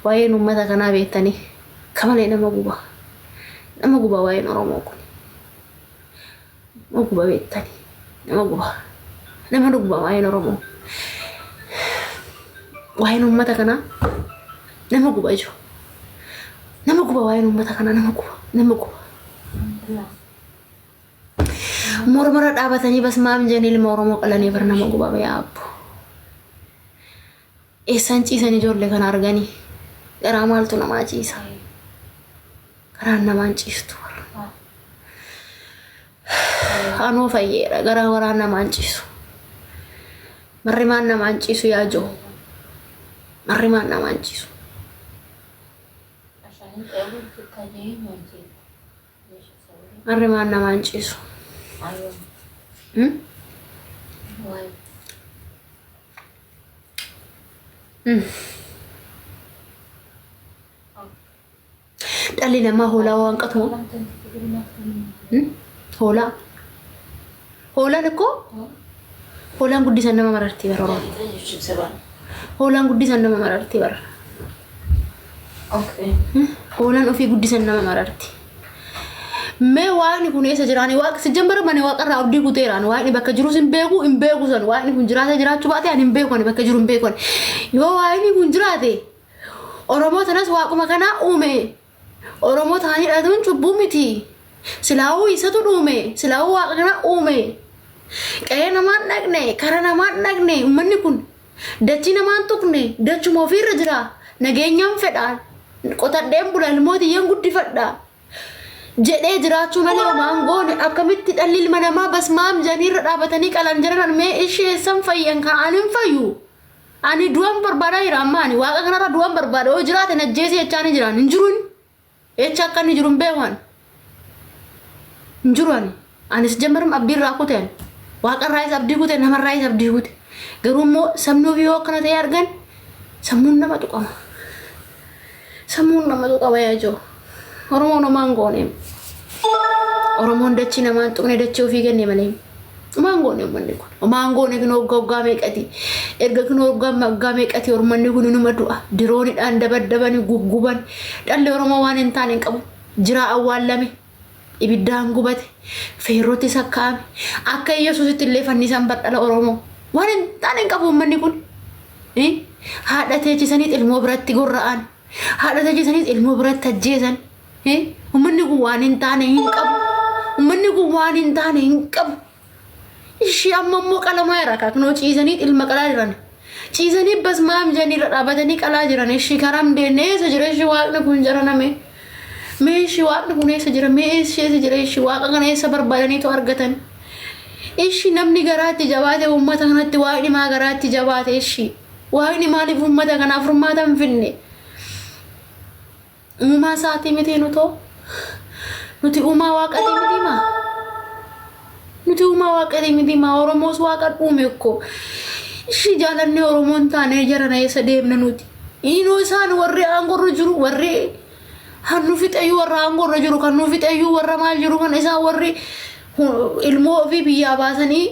waa'een uummata kanaa beektanii kamalee nama guba waa'een Oromoo kun nama guba beektanii nama guba waa'een Oromoo waa'een uummata kanaa nama guba jiru nama guba waa'een uummata kanaa nama guba mormara dhaabatanii bas maam jedhanii ilma Oromoo qalanii bar nama guba yaabbu eessan ciisan ijoollee kana arganii garaa maaltu namaa ciisa garaan namaan ciistu anoo fayyeera garaa waraan namaan ciisu marrimaan namaan ciisu yaa joo marrimaan namaan ciisu marrimaan namaan ciisu dhalli namaa hoolaa waan qatu hoolaan ikkoo hoolaan guddisan nama marartii bara hoolaan guddisan nama marartii bara hoolaan ofii guddisan nama marartii mee waaqni kun eessa jiraani waaqa sijjambara mane waaqarraa abdii kuteeraan waaqni bakka jiru hin beeku san waaqni kun jiraata jiraachuu baate ani hin beeku ani bakka jiru hin beeku yoo waaqni kun jiraate Oromoo tanas waaquma kanaa uume Oromoo taanii dhaatuun cubbuu miti silaawuu isatu dhuume silaawuu waaqa kanaa uume qe'ee namaan dhaqne kara namaan dhaqne uummanni kun dachii namaan tuqne dachuma ofiirra jira nageenyaan fedhaan qotadheen bula ilmootiyyaan guddifadha jedhee jiraachuu malee homaan goone akkamitti dhalli ilma namaa bas maam janiirra dhaabatanii qalan jiran mee ishee san fayyan kan ani hin fayyu ani du'an barbaadaa jira amma ani waaqa kanarra du'an barbaada yoo jiraate najjeesee jechaan hin jiran hin jiruun jecha akka inni jiru hin beekan hin jiru anis jammaram abdiirraa kuteen waaqarraayis abdii kute namarraayis abdii kute garuu immoo sabni ofii yoo akkana ta'e argan sammuun nama tuqama yaa joo Oromoon homaan goone Oromoon dachii namaan tuqne dachii ofii kenne malee homaan goone uummanni kun homaan goone kun hoggaa meeqati erga kun hoggaa meeqati Oromoonni kun inuma du'a diroonidhaan dabaddabanii gugguban dhalli Oromoo waan hin taane hin qabu jiraa awwaallame ibiddaan gubate feerrooti sakkaame akka Yesuusitti illee fannisaan badhala Oromoo waan hin taane hin qabu uummanni kun haadha teechisaniit ilmoo biratti gorra'an haadha teechisaniit ilmoo biratti ajjeesan uummanni kun waan hin taane hin qabu uummanni kun waan hin taane hin qabu ishii amma immoo qalamaa irraa kaaknoo ciisaniit ilma qalaa jiran ciisanii bas maam janiirra dhaabatanii qalaa jiran ishii karam deennee eessa jira ishii waaqni kun jaraname mee ishii waaqni kun eessa jira mee eessa jira ishii waaqa kana eessa barbaadaniitu argatan ishii namni garaatti jabaate uummata kanatti waaqni maa garaatti jabaate ishii waaqni maaliif uummata kanaaf furmaata hin finne uumaa isaatii miti nuti uumaa waaqatii miti maa nuti uumaa waaqatii miti maa Oromoos waaqa dhuume ekko ishii jaalannee Oromoon taanee jarana eessa deemna nuti inoo isaan warri aangorra jiru warri hannu fixayyuu warra aangorra jiru kan nu fixayyuu warra maal jiru kan isaan warri ilmoo ofii biyyaa baasanii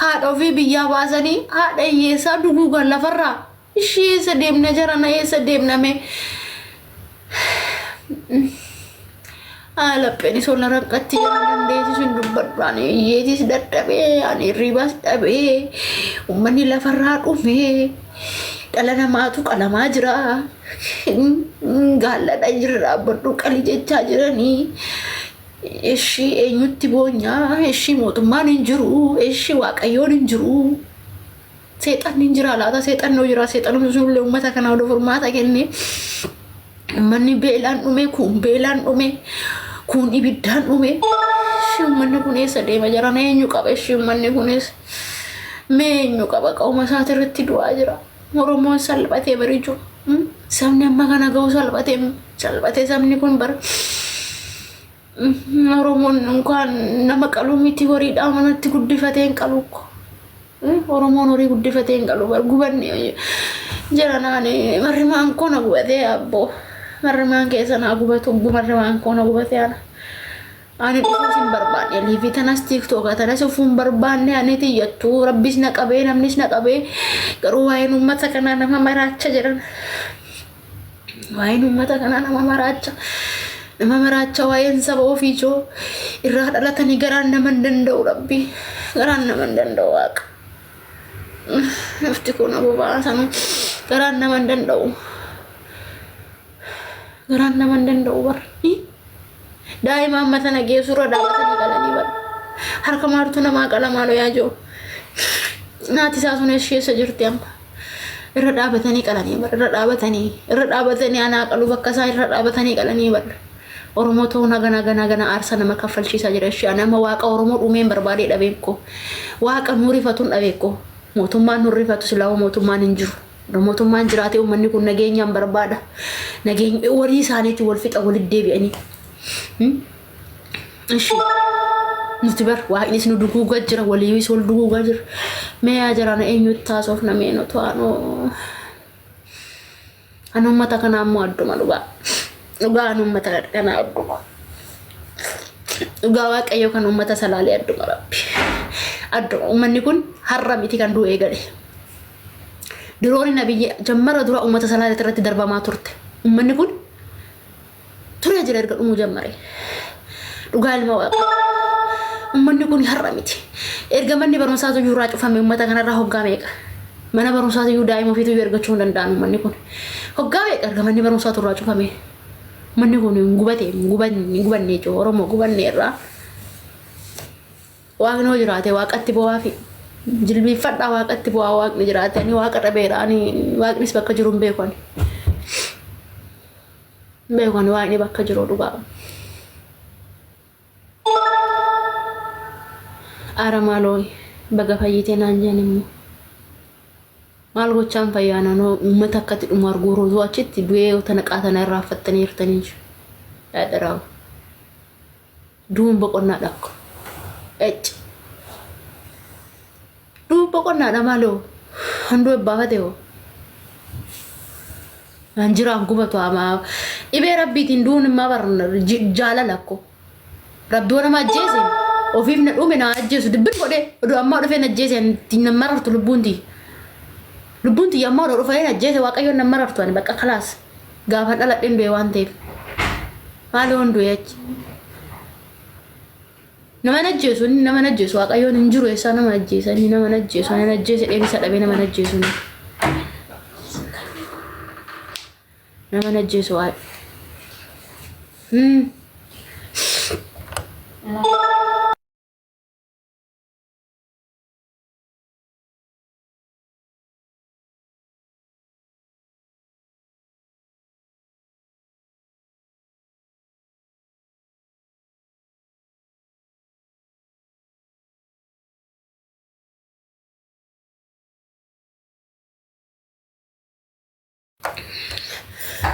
haadha ofii biyyaa baasanii haadha hiyyeessaa duguugan lafarraa ishii eessa deemna jarana eessa deemname lapheen isola rakkatti jala dandeessi sun dubbadhaan hiyyeetis dadhabee ani ribaas dhabee uummanni lafarraa dhumee dhala namaatu qalamaa jira gaalladha jira dhaabbadhu qalii jechaa jiranii ishii eenyutti boonyaa ishii mootummaan hin jiru ishii waaqayyoon hin jiru seexan hin jira laata seexannoo jira seexanumti sunillee uummata kana wada furmaata kenne uummanni beelaan dhume kun ibiddaan dhume ishii uummanni kun eessa deema jiran eenyu qaba ishii uummanni kunis mee eenyu qaba qauma isaati irratti du'aa jira Oromoon salphatee bariichu sabni amma kana ga'u salphatee sabni kun bara Oromoon kan nama qaluu miti horiidhaa manatti guddifatee hin qalu Oromoon horii guddifatee hin qalu bar gubanne jiranaan marrimaan koona gubatee abboo marrimaan keessa naa gubatu marrimaan koona gubatee ani dhufuus hin barbaanne liivii tanas tiiktooka tanas ufuun barbaanne ani tiyyattu rabbis na qabee namnis na qabee garuu waa'een uummata kanaa nama maraacha jiran Waa'een uummata kanaa nama maraacha waa'een saba ofiichoo irraa dhalatanii garaan nama hin danda'u rabbi. Garaan nama hin danda'u waaqa. Nafti kun abubaa sanuu garaan nama hin danda'u. Garaan nama hin danda'u barri. Daa'ima amma tana geessurra dhaabatanii qalanii bara. Harka maartuu namaa qala maaloo yaa jiru. Naati isaa sun keessa jirti amma. Irra dhaabatanii qalanii bara. Irra dhaabatanii anaa qalu bakka isaa irra dhaabatanii qalanii bara. Oromoo ta'uu nagana aarsa nama kaffalchiisaa jira ishee. Nama waaqa Oromoo dhumeen barbaadee dhabeekko. Waaqa nuuri fatuun dhabeekko. Mootummaan nuuri fatu silaa mootummaan hin jiru. Mootummaan jiraatee uummanni kun nageenyaan barbaada. Nageenya walii isaaniitti wal fixa walitti deebi'anii. Ishee nuti bar waaqnis nu duguugaa jira waliiwis wal duguugaa jira. Mee yaa jarana eenyutti taasoof nameen otoo anu uummata kanaa ammoo adduma dhugaa. Dhugaa anu uummata kanaa adduma. Dhugaa waaqayyo kan uummata salaalee adduma rabbi. Adduma uummanni kun har'a miti kan du'ee gale. Dirooni nabiyyi jammara dura uummata salaalee irratti darbamaa turte. Uummanni kun ture jira erga dhumuu jammare. Dhugaa ilma waaqa. Uummanni kun har'a miti. Erga manni barumsaatu yuuraa cufame uummata kanarraa hoggaa meeqa. Mana barumsaatu yuu daa'ima ofiitu ergachuu hin danda'an uummanni kun. Hoggaa meeqa erga manni barumsaatu irraa cufame. Manni kun gubanne jechuu Oromoo gubanne irraa. Waaqni hoo jiraate waaqatti bu'aa fi jilbiifadhaa waaqatti bu'aa waaqni jiraate ani waaqa dhabeera ani waaqnis bakka jiru hin beeku ani. Beeku ani waaqni bakka jiru dhugaa. Ara maaloo baga fayyitee naan jedhan immoo. Maal gochaan fayyaana noo uummata akkatti dhumu arguu roozuu achitti du'ee tana qaatana irraa affattanii hirtanii jiru. Yaadaraa'u. Duun boqonnaa dhakko. Duun boqonnaadha maaloo handuu ebbaafate hoo. Anjiraan gubatu hamaa. Dhibee rabbiitiin duun immaa barna jaalala akko. Rabbii nama ajjeese. Ofiif na dhume na ajjeesu dibbin godhee oduu ammaa dhufee na ajjeese nama marartu lubbuunti. Lubbuunti yammaa oduu dhufee na ajjeese waaqayyoon nama marartu ani bakka kalaas. Gaafa dhaladheen du'e waan ta'eef. Maaloo hunduu jechi. Nama najjeesu waaqayyoon hin jiru eessaa nama ajjeesa inni nama najjeesu ani najjeese dheerisa dhabee nama najjeesu nama najjeesu waa'ee.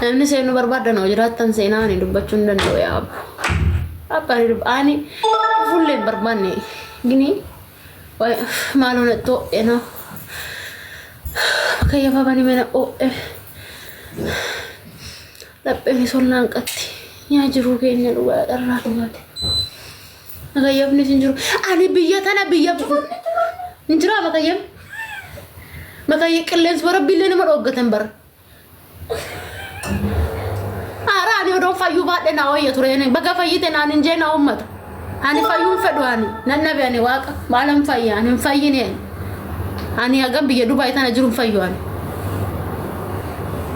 Namni seenu barbaada noo jiraattan seenaa ani dubbachuu hin danda'u yaa abbu. Abbaan ani fuullee hin barbaanne gini maaloo nattoo ena kayyafa bani mena lapheen solnaan qatti yaa jiruu keenya dhugaa dharraa dhugaate. Makayyafni sin jiru ani biyya tana biyya hin jiraa makayyaf qilleensi bara billee nama dhoggatan bara. Ani odoo fayyuu baadhee naa wayya ture baga fayyite naan hin jee naa uummata. Ani fayyuun fedhu ani nannabe ani waaqa maalan fayya ani hin fayyine ani hagam biyya Dubaay tana jiru hin fayyu ani.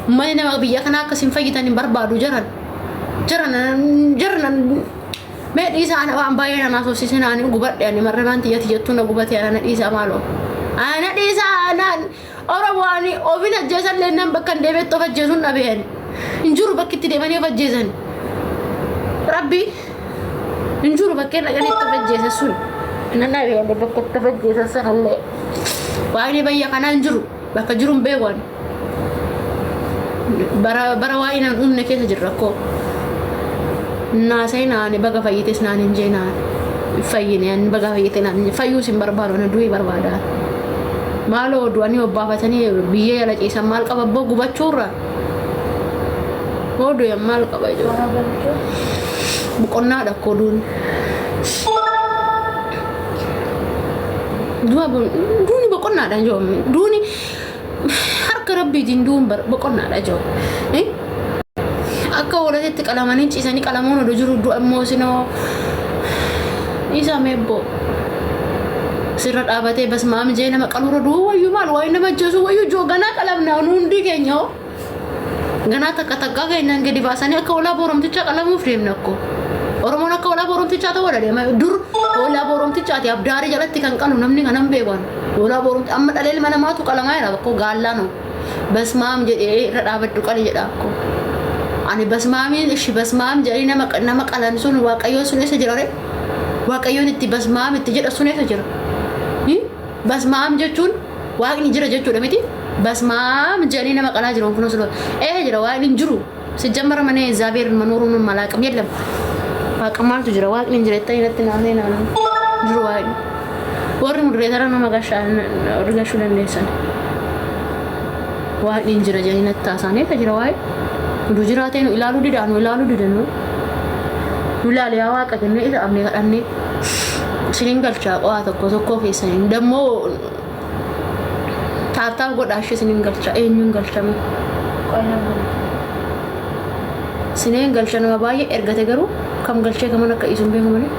Uummanni nama biyya kana akkasiin fayyitan hin barbaadu jaran mee dhiisaa ana waan baay'ee nama soosisee naani gubadhe ani marree waan tiyyatti jettu na gubatee ana dhiisaa maaloo. Ana dhiisaa naan Oromoo ani ofiin ajjeesan leennan bakka hin deebi'etti of ajjeesuun dhabeen. Injuru bakkitti deemanii of ajjeesan. Rabbi injuru bakkee dhaqanii itti of ajjeesan sun. Nanna beeku bakka itti of ajjeesan sanallee. Waa'ee biyya kanaa injuru bakka jiru hin beekan. Bara waa'ee naan uumne keessa jirra koo. Naasee naani baga fayyites naan hin jee naan. Fayyine ani baga fayyite naan fayyuus hin barbaadu ana du'ii barbaada. Maaloo du'anii obbaafatanii biyya yala ciisan maal qaba boo gubachuurra. Odu yang mal ka bajo. Bukan ada kodun. Dua duni bukan ada jom. Duni harga rabbi jindum bukan ada jom. akka walaatti qalamanii ciisanii qalamuun oduu jiru du'a immoo sinoo isa meebbo sirra dhaabatee basmaam jee nama qalura duu wayyuu maal wayi nama jeesu wayyuu joo ganaa qalamnaa hundi keenya ganaa takka takka keenyaan gadi baasanii akka walaa booromticha qalamuuf deemna akko oromoon akka walaa booromtichaa ta'uu deema dur walaa booromtichaati abdaarii jalatti kan qalu namni kanan beekan walaa booromti amma dhaleel mana maatu qalamaa jira bakko gaallano basmaam jedhee irra dhaabaddu qali jedha akko ani basmaamiin ishi basmaam jedhee nama qalan sun waaqayyoon sun isa jira re waaqayyoon itti basmaam itti jedha sun isa jira basmaam jechuun waaqni jira jechuudha miti basmaam jedhee nama qalaa jira kun sun jira waaqni jiru sijjammara mana Zaabeer manuurun malaaqam yellam waaqamaaltu jira waaqni jira itti naannee jiru waaqni warri mudreetara nama gashuu dandeessan waaqni jira jedhee natti taasisanii jira waaqni du jiraatee nu ilaaluu didanu nu ilaale yaa waaqa kennee isa abnee kadhannee sinin galchaa qo'aa tokko keessanii dammoo taataaf godhaashee sinin galchaa eenyuun galchame sinin galcha nama baay'ee ergate garuu kam galchee kaman akka isuun beeku malee